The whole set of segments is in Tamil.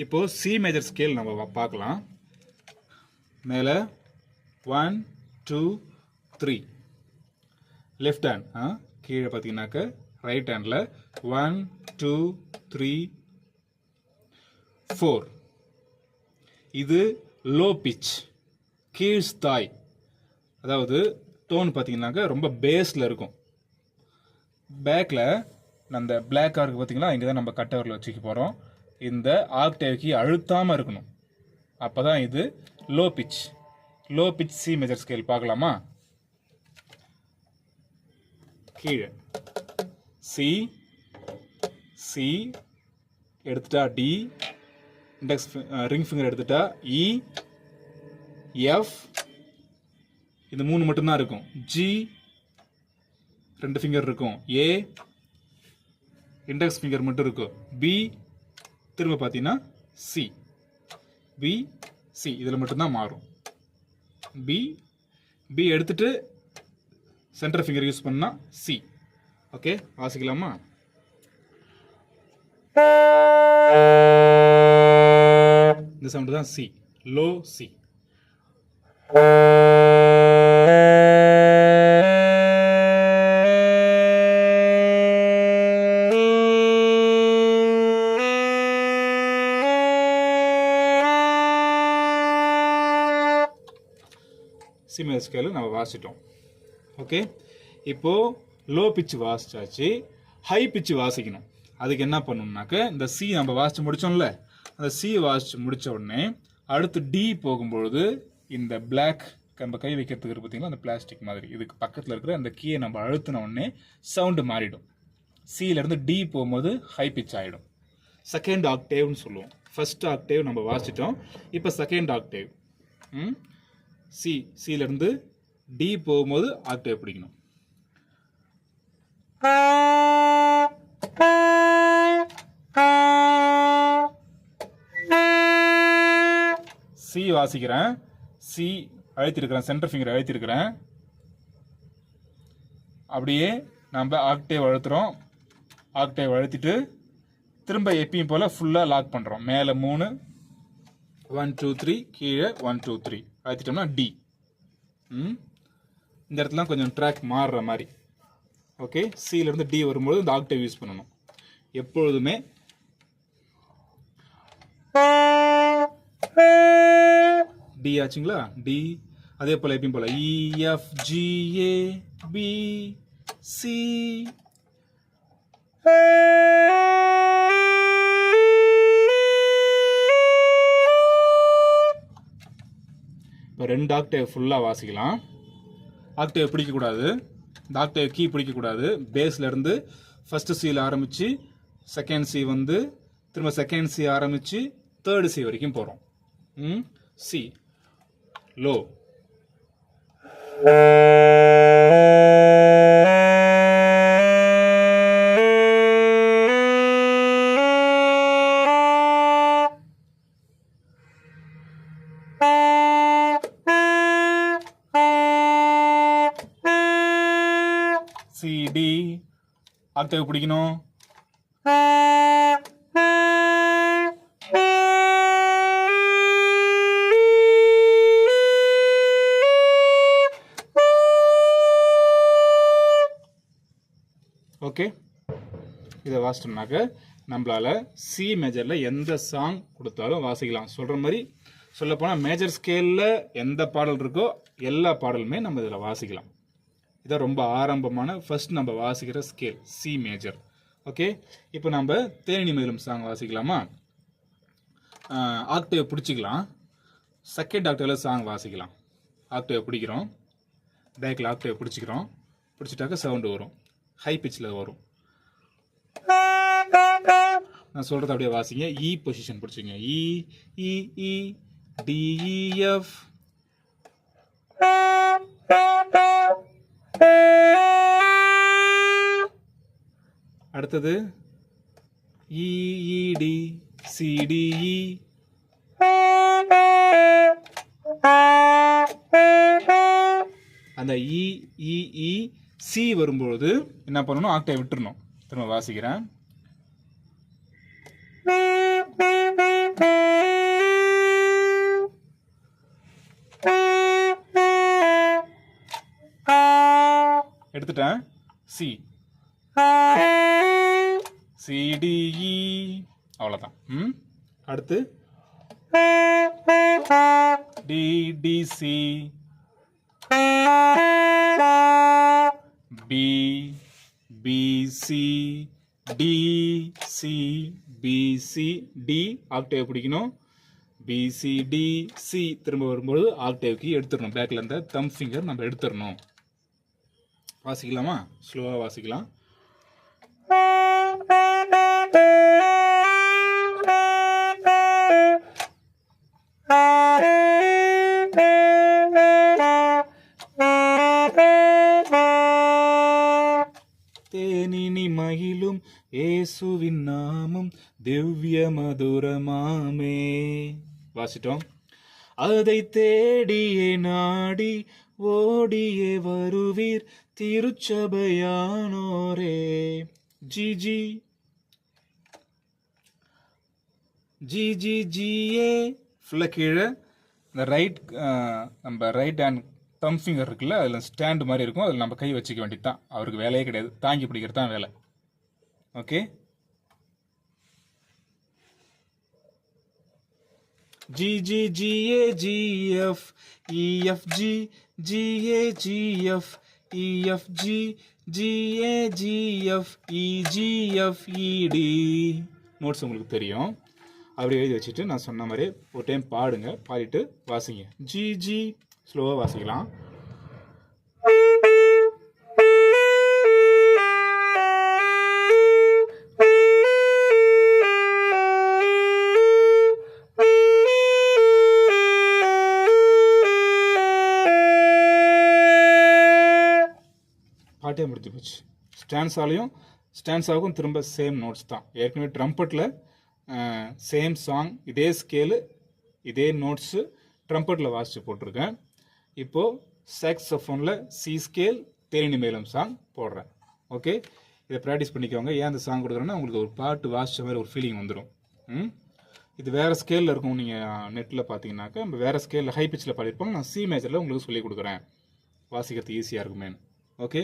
இப்போ சி மேஜர் ஸ்கேல் நம்ம பார்க்கலாம். மேலே 1 2 3 லெஃப்ட் ஹேண்ட், கீழே பார்த்தீங்கன்னாக்க ரைட் ஹேண்டில் 1 2 3 4. இது லோ பிச், கீழ்ஸ்தாய். அதாவது டோன் பார்த்தீங்கன்னாக்க ரொம்ப பேஸில் இருக்கும். பேக்கில் அந்த பிளாக் ஆர்க்கு பார்த்தீங்களா, இங்கே தான் நம்ம கட்டவரில் வச்சுக்க போகிறோம். இந்த ஆக்டேவ் கீ அழுத்தாமல் இருக்கணும். அப்போ தான் இது low pitch. Low pitch C major scale பார்க்கலாமா? கீழே சி, சி எடுத்துட்டா டி, இண்டெக்ஸ் ரிங் ஃபிங்கர் எடுத்துட்டா இ, எஃப், இது 3 மட்டும்தான் இருக்கும். ஜி 2 ஃபிங்கர் இருக்கும். ஏ இண்டெக்ஸ் ஃபிங்கர் மட்டும் இருக்கும். பி திரும்ப பார்த்தீங்கன்னா சி, பி சி இதில் மட்டும்தான் மாறும். பி பி எடுத்துட்டு சென்டர் ஃபிங்கர் யூஸ் பண்ணா சி. ஓகே, வாசிக்கலாமா? இந்த சவுண்ட் தான் C, low C. C major scale நம்ம வாசிட்டோம். ஓகே, இப்போது லோ பிச்சு வாசிச்சாச்சு. ஹை பிச்சு வாசிக்கணும். அதுக்கு என்ன பண்ணணும்னாக்க, இந்த சி நம்ம வாசித்து முடித்தோம்ல, அந்த சி வாசித்து முடித்த உடனே அடுத்து டி போகும்பொழுது இந்த பிளாக் நம்ம கை வைக்கிறதுக்கு இருக்கு பார்த்தீங்களா, அந்த பிளாஸ்டிக் மாதிரி, இதுக்கு பக்கத்தில் இருக்கிற அந்த கீயை நம்ம அழுத்தின உடனே சவுண்டு மாறிடும். சியிலேருந்து டி போகும்போது ஹை பிச் ஆகிடும். செகண்ட் ஆக்டேவ்னு சொல்லுவோம். ஃபர்ஸ்ட் ஆக்டேவ் நம்ம வாசிட்டோம். இப்போ செகண்ட் ஆக்டேவ் சியிலேருந்து டி போகும்போது ஆக்டேவ் பிடிக்கணும். சி வாசிக்கிறேன். சி அழுத்திருக்கிறேன், சென்டர் ஃபிங்கர் அழுத்திருக்கிறேன். அப்படியே நம்ம ஆக்டேவ் அழுத்துறோம். ஆக்டேவ் அழுத்திட்டு திரும்ப எப்பயும் போல் ஃபுல்லாக லாக் பண்ணுறோம். மேலே 3 1 2 3, கீழே 1 2 3 அழுத்திட்டோம்னா டி. இந்த இடத்துல கொஞ்சம் ட்ராக் மாறுற மாதிரி. ஓகே, சியிலேருந்து டி வரும்போது இந்த ஆக்டேவ் யூஸ் பண்ணணும் எப்பொழுதுமே. டி ஆச்சுங்களா? டி அதே போல் எப்பயும் போல் E F G A B C. இப்போ 2 ஆக்டேவ் ஃபுல்லாக வாசிக்கலாம். ஆக்டேவ் பிடிக்கக்கூடாது, இந்த ஆக்டேவ் கீ பிடிக்கக்கூடாது. பேஸ்லேருந்து ஃபஸ்ட்டு சியில் ஆரம்பித்து செகண்ட் சி வந்து திரும்ப செகண்ட் சி ஆரம்பித்து தேர்டு சி வரைக்கும் போகிறோம். C low, C D octave பிடிக்கணும். ஓகே, இதை வாசிட்டோம்னாக்க நம்மளால் சி மேஜரில் எந்த சாங் கொடுத்தாலும் வாசிக்கலாம். சொல்கிற மாதிரி சொல்லப்போனால் மேஜர் ஸ்கேலில் எந்த பாடல் இருக்கோ எல்லா பாடலுமே நம்ம இதில் வாசிக்கலாம். இதான் ரொம்ப ஆரம்பமான ஃபர்ஸ்ட் நம்ம வாசிக்கிற ஸ்கேல் சி மேஜர். ஓகே, இப்போ நம்ம தேனி மயிலும் சாங் வாசிக்கலாமா? ஆக்டேவ் பிடிச்சிக்கலாம். செகண்ட் ஆக்டேவில் சாங் வாசிக்கலாம். ஆக்டேவ் பிடிக்கிறோம், பேக்கில் ஆக்டேவ் பிடிச்சிக்கிறோம். பிடிச்சிட்டாக்க சவுண்டு வரும், ஹை பிச்சில் வரும். நான் சொல்கிறது அப்படியே வாசிங்க. இ பொசிஷன் பிடிச்சிங்க. இ இ இ டி இ எஃப். அடுத்தது இ இ டி சி டி இ. அந்த இ இ இ சி வரும்பொழுது என்ன பண்ணணும், ஆக்டேவ் விட்டுறணும். திரும்ப வாசிக்கிறேன். எடுத்துட்டேன். சி சிடிஇ அவ்வளோதான். அடுத்து D D C B B C D C B C D octave பிடிக்கணும். பிசிடி சி திரும்ப வரும்போது ஆக்டேவ்க்கு எடுத்துடணும். பேக்கில் இருந்த தம் ஃபிங்கர் நம்ம எடுத்துடணும். வாசிக்கலாமா? ஸ்லோவாக வாசிக்கலாம். தேனினி மகிழும் இயேசுவின் நாமம் திவ்ய மதுரமாமே. வாசிட்டோம். அதை தேடியே நாடி ஓடியே வருவீர் திருச்சபையானோரே. ஜிஜி ஜிஜி ஜிஏ ஃபுல்லாக கீழே இந்த ரைட் நம்ம ரைட் ஹேண்ட் தம் ஃபிங்கர் இருக்குல்ல, அதில் ஸ்டாண்டு மாதிரி இருக்கும். அதில் நம்ம கை வச்சுக்க வேண்டியது தான். அவருக்கு வேலையே கிடையாது, தாங்கி பிடிக்கிறது தான் வேலை. Okay. G G G A G F E F G G A G F E F G G A G F E G F E D. Notes உங்களுக்கு தெரியும். அப்படி எழுதி வச்சுட்டு நான் சொன்ன மாதிரி ஒரு டைம் பாடுங்க. பாடிட்டு வாசிங்க. ஜிஜி ஸ்லோவாக வாசிக்கலாம். பாட்டே முடிஞ்சு போச்சு. ஸ்டான்ஸாகும் திரும்ப சேம் நோட்ஸ் தான். ஏற்கனவே ட்ரம்பட்டில் சேம் சாங், இதே ஸ்கேலு, இதே நோட்ஸு ட்ரம்பட்டில் வாசித்து போட்டிருக்கேன். இப்போது சாக்ஸோஃபோனில் சி ஸ்கேல் தேனி மேலும் சாங் போடுறேன். ஓகே, இதை ப்ராக்டிஸ் பண்ணிக்கோங்க. ஏன் அந்த சாங் கொடுக்குறேன்னா உங்களுக்கு ஒரு பாட்டு வாசித்த மாதிரி ஒரு ஃபீலிங் வந்துடும். இது வேறு ஸ்கேலில் இருக்கும். நீங்கள் நெட்டில் பார்த்தீங்கன்னாக்கா நம்ம வேறு ஸ்கேலில் ஹை பிச்சில் பாடிருப்பாங்க. நான் சி மேஜரில் உங்களுக்கு சொல்லிக் கொடுக்குறேன், வாசிக்கிறது ஈஸியாக இருக்குமேனு. ஓகே,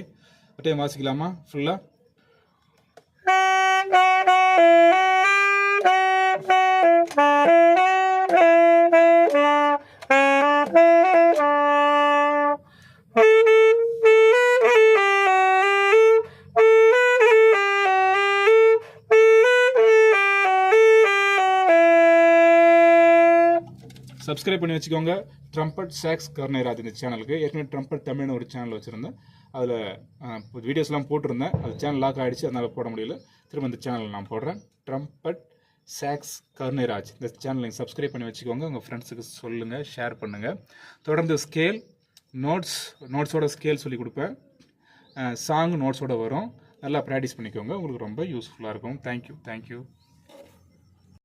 டைம் வாசிக்கலாமா ஃபுல்லாக? சப்ஸ்கிரைப் பண்ணி வச்சுக்கோங்க. ட்ரம்பட் சாக்ஸ் கர்னேராஜ் இந்த சேனலுக்கு. ஏற்கனவே ட்ரம்பட் தமிழ்னு ஒரு சேனல் வச்சுருந்தேன். அதில் வீடியோஸ்லாம் போட்டிருந்தேன். அது சேனல் லாக் ஆகிடுச்சு, அதனால் போட முடியல. திரும்ப இந்த சேனலில் நான் போடுறேன். ட்ரம்பட் சாக்ஸ் கர்னேராஜ் இந்த சேனல் நீங்கள் சப்ஸ்கிரைப் பண்ணி வச்சுக்கோங்க. உங்கள் ஃப்ரெண்ட்ஸுக்கு சொல்லுங்கள், ஷேர் பண்ணுங்கள். தொடர்ந்து ஸ்கேல் நோட்ஸோட ஸ்கேல் சொல்லி கொடுப்பேன். சாங் நோட்ஸோடு வரும். நல்லா ப்ராக்டிஸ் பண்ணிக்கோங்க. உங்களுக்கு ரொம்ப யூஸ்ஃபுல்லாக இருக்கும். தேங்க்யூ.